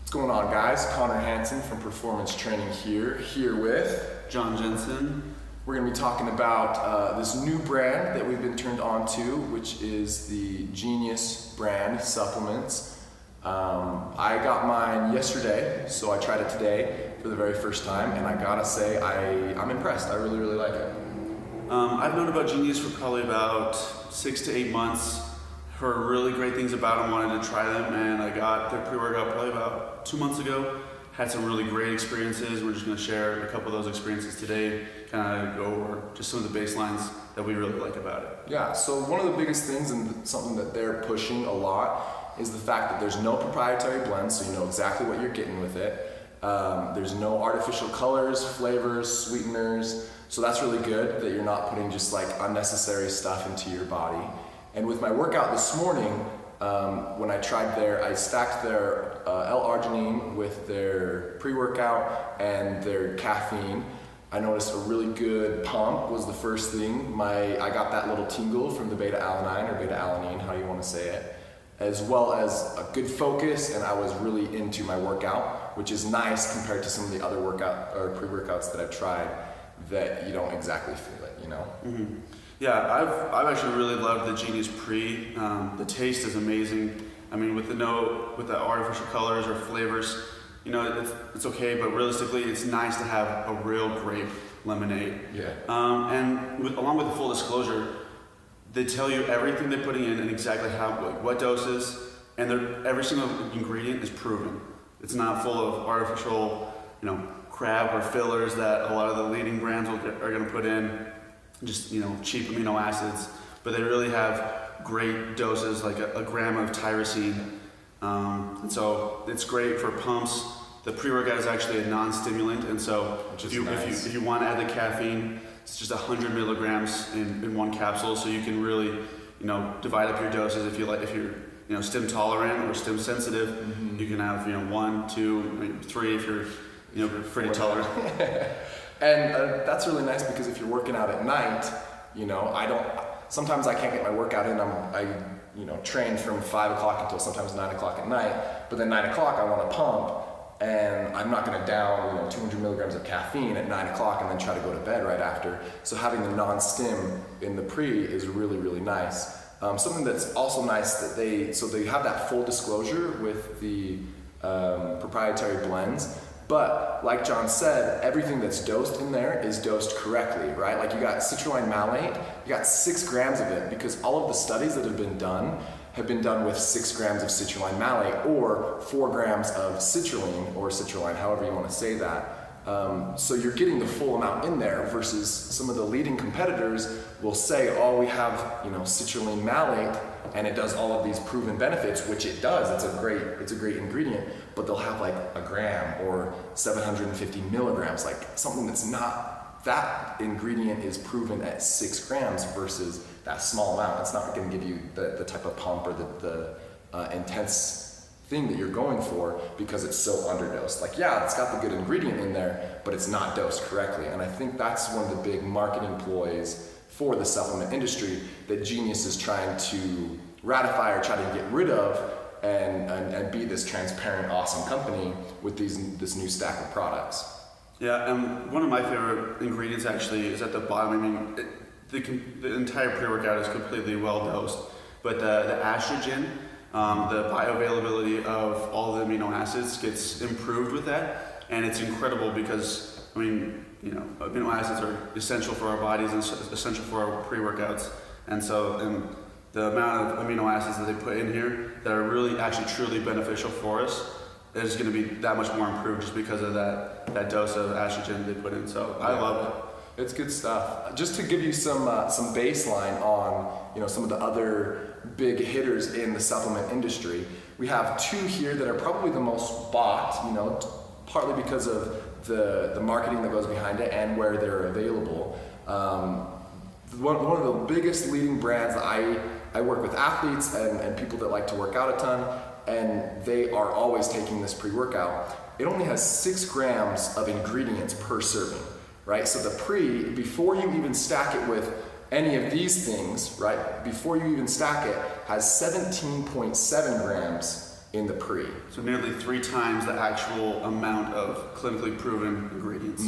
What's going on, guys? Connor Hansen from Performance Training here with John Jensen. We're going to be talking about this new brand that we've been turned on to, which is the Genius brand supplements. I got mine yesterday, so I tried it today for the very first time, and I gotta say I'm impressed. I really like it. I've known about Genius for probably about 6 to 8 months. Heard really great things about them, wanted to try them, and I got their pre-workout probably about 2 months ago. Had some really great experiences. We're just going to share a couple of those experiences today, kind of go over just some of the baselines that we really like about it. Yeah, so one of the biggest things and something that they're pushing a lot is the fact that there's no proprietary blend, so you know exactly what you're getting with it. There's no artificial colors, flavors, sweeteners, so that's really good that you're not putting just like unnecessary stuff into your body. And with my workout this morning, when I stacked their L-arginine with their pre-workout and their caffeine. I noticed a really good pump was the first thing. I got that little tingle from the beta-alanine or beta-alanine, how you want to say it, as well as a good focus, and I was really into my workout, which is nice compared to some of the other workout or pre-workouts that I've tried that you don't exactly feel it, you know? Mm-hmm. Yeah, I've actually really loved the Genius Pre. The taste is amazing. I mean, with the artificial colors or flavors, you know, it's okay, but realistically, it's nice to have a real grape lemonade. Yeah. Along with the full disclosure, they tell you everything they're putting in and exactly what doses, and every single ingredient is proven. It's not full of artificial, crap or fillers that a lot of the leading brands are going to put in. Just cheap amino acids, but they really have great doses, like a gram of tyrosine, and so it's great for pumps. The pre-workout is actually a non-stimulant, and so if you want to add the caffeine, it's just 100 milligrams in one capsule, so you can really divide up your doses. If you're stim tolerant or stim sensitive, you can have 1, 2, maybe 3 if you're pretty tolerant. And that's really nice because if you're working out at night, sometimes I can't get my workout in. I train from 5 o'clock until sometimes 9 o'clock at night, but then 9 o'clock I want to pump, and I'm not going to down 200 milligrams of caffeine at 9 o'clock and then try to go to bed right after. So having the non-stim in the pre is really nice. Something that's also nice that they have that full disclosure with the proprietary blends. But like John said, everything that's dosed in there is dosed correctly, right? Like you got citrulline malate, you got 6 grams of it because all of the studies that have been done with 6 grams of citrulline malate or 4 grams of citrulline or citrulline, however you want to say that. So you're getting the full amount in there versus some of the leading competitors will say, oh, we have citrulline malate and it does all of these proven benefits, which it does. It's a great ingredient, but they'll have like a gram or 750 milligrams, like something that's not, that ingredient is proven at 6 grams versus that small amount. It's not going to give you the type of pump or the intense thing that you're going for because it's so underdosed. Like, yeah, it's got the good ingredient in there, but it's not dosed correctly. And I think that's one of the big marketing ploys for the supplement industry that Genius is trying to ratify or try to get rid of and be this transparent, awesome company with this new stack of products. Yeah, and one of my favorite ingredients actually is at the bottom. I mean, the entire pre-workout is completely well dosed, but the estrogen, the bioavailability of all the amino acids gets improved with that, and it's incredible because amino acids are essential for our bodies and essential for our pre-workouts, and the amount of amino acids that they put in here that are really actually truly beneficial for us is going to be that much more improved just because of that dose of estrogen they put in. So I love it. It's good stuff. Just to give you some baseline on some of the other big hitters in the supplement industry, we have 2 here that are probably the most bought, partly because of the marketing that goes behind it and where they're available. One of the biggest leading brands, I work with athletes and people that like to work out a ton, and they are always taking this pre-workout. It only has 6 grams of ingredients per serving, right? So the pre, before you even stack it with any of these things, right, before you even stack it, has 17.7 grams in the pre. So nearly 3 times the actual amount of clinically proven ingredients.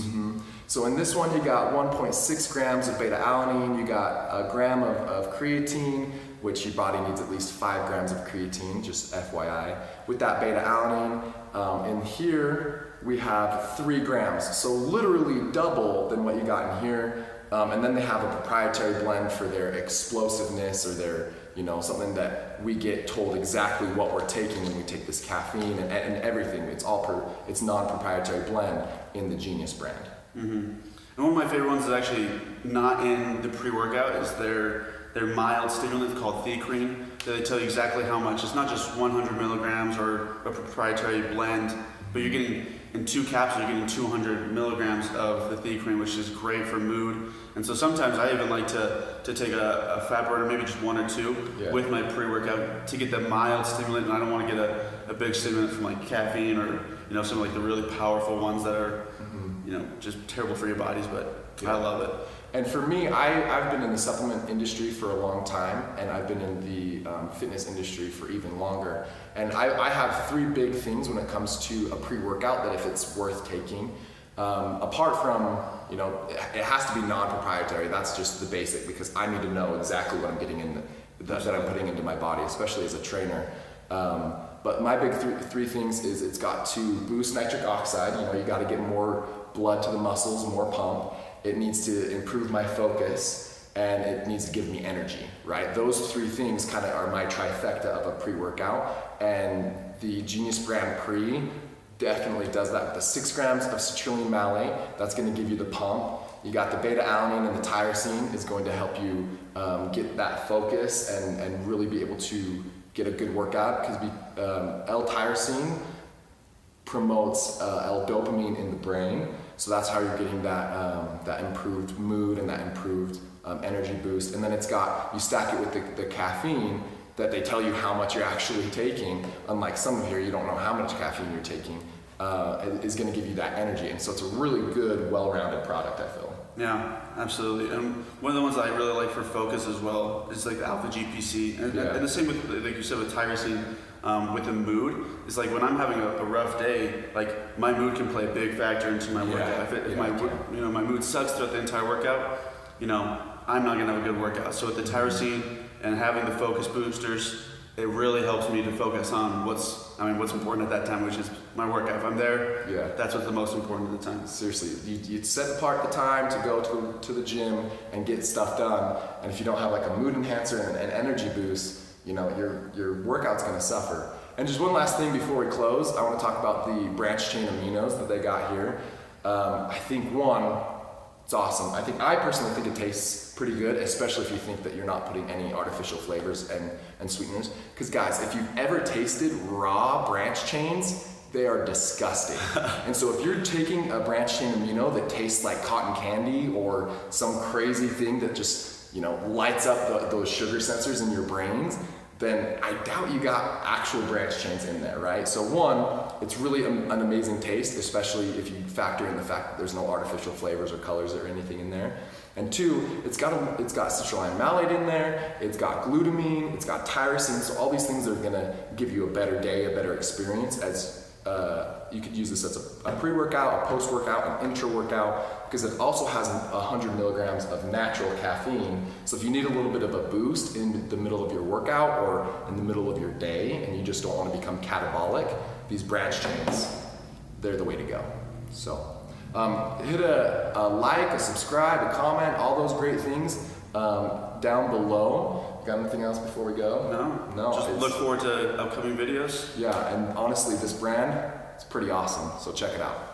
So in this one, you got 1.6 grams of beta-alanine, you got a gram of creatine, which your body needs at least 5 grams of creatine, just FYI. With that beta-alanine, in here, we have 3 grams. So literally double than what you got in here. And then they have a proprietary blend for their explosiveness or their, something that we get told exactly what we're taking when we take this caffeine and everything. It's non-proprietary blend in the Genius brand. And one of my favorite ones is actually not in the pre-workout, is their mild stimulant called theacrine. They tell you exactly how much. It's not just 100 milligrams or a proprietary blend, but you're getting, in 2 capsules, you're getting 200 milligrams of the theacrine, which is great for mood. And so sometimes I even like to take a fat burner, maybe just 1 or 2, with my pre-workout to get the mild stimulant. And I don't want to get a big stimulant from like caffeine or some of like the really powerful ones that are just terrible for your bodies. But I love it. And for me, I've been in the supplement industry for a long time, and I've been in the fitness industry for even longer. And I have 3 big things when it comes to a pre-workout that if it's worth taking. Apart from, it has to be non-proprietary. That's just the basic, because I need to know exactly what I'm getting in, that I'm putting into my body, especially as a trainer. But my big 3 things is it's got to boost nitric oxide. You got to get more blood to the muscles, more pump. It needs to improve my focus, and it needs to give me energy, right? Those 3 things kind of are my trifecta of a pre-workout, and the Genius brand pre definitely does that with the 6 grams of citrulline malate. That's going to give you the pump. You got the beta-alanine and the tyrosine is going to help you get that focus and really be able to get a good workout, because L-tyrosine promotes L-dopamine in the brain. So that's how you're getting that improved mood and that improved energy boost. And then you stack it with the caffeine that they tell you how much you're actually taking. Unlike some of here, you don't know how much caffeine you're taking. It is going to give you that energy. And so it's a really good, well-rounded product, I feel. Yeah, absolutely. And one of the ones that I really like for focus as well is like the alpha GPC. And the same with, like you said, with tyrosine. With the mood, it's like when I'm having a rough day, like my mood can play a big factor into my workout. If my mood sucks throughout the entire workout, I'm not gonna have a good workout. So with the tyrosine and having the focus boosters, it really helps me to focus on what's important at that time, which is my workout. If I'm there, that's what's the most important at the time. Seriously, you set apart the time to go to the gym and get stuff done. And if you don't have like a mood enhancer and an energy boost, your workout's going to suffer. And just one last thing before we close, I want to talk about the branch chain aminos that they got here. I think it's awesome. I personally think it tastes pretty good, especially if you think that you're not putting any artificial flavors and sweeteners. Because guys, if you've ever tasted raw branch chains, they are disgusting. And so if you're taking a branch chain amino that tastes like cotton candy or some crazy thing that just lights up those sugar sensors in your brains, then I doubt you got actual branch chains in there, right? So 1, it's really an amazing taste, especially if you factor in the fact that there's no artificial flavors or colors or anything in there. And 2, it's got citrulline malate in there, it's got glutamine, it's got tyrosine, so all these things are gonna give you a better day, a better experience. As you could use this as a pre-workout, a post-workout, an intra-workout, because it also has 100 milligrams of natural caffeine. So if you need a little bit of a boost in the middle of your workout or in the middle of your day, and you just don't want to become catabolic, these branch chains, they're the way to go. So hit a like, a subscribe, a comment, all those great things down below. Got anything else before we go? No. Just look forward to upcoming videos. Yeah, and honestly, this brand, it's pretty awesome. So check it out.